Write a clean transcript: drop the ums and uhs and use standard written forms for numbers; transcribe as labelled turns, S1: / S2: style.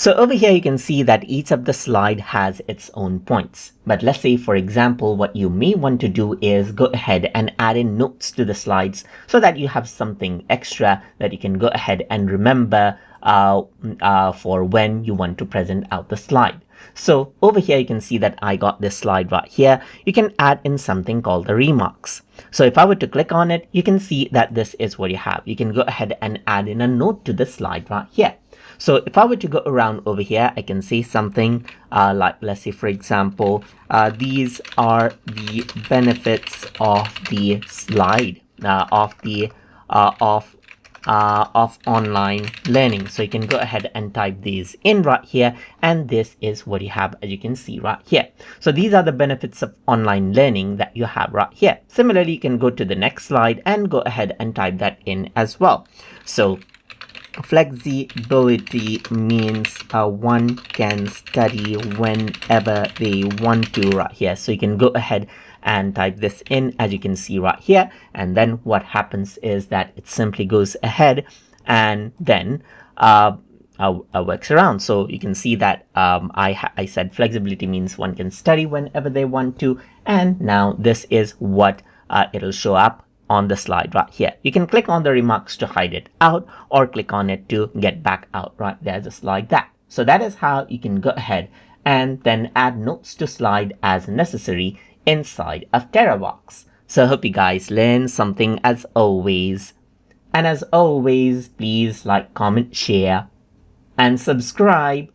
S1: So over here, you can see that each of the slide has its own points. But let's say, for example, what you may want to do is go ahead and add in notes to the slides so that you have something extra that you can go ahead and remember for when you want to present out the slide. So over here, you can see that I got this slide right here. You can add in something called the remarks. So if I were to click on it, you can see that this is what you have. You can go ahead and add in a note to the slide right here. So if I were to go around over here, I can say something like, let's say, for example, these are the benefits of the slide, of online learning. So you can go ahead and type these in right here, and this is what you have, as you can see right here. So these are the benefits of online learning that you have right here. Similarly, you can go to the next slide and go ahead and type that in as well. So flexibility means one can study whenever they want to right here. So you can go ahead and type this in, as you can see right here, and then what happens is that it simply goes ahead and then works around. So you can see that I said flexibility means one can study whenever they want to, and now this is what it'll show up on the slide right here. You can click on the remarks to hide it out, or click on it to get back out right there, just like that. So that is how you can go ahead and then add notes to slide as necessary inside of Terabox. So I hope you guys learned something as always. And as always, please like, comment, share, and subscribe.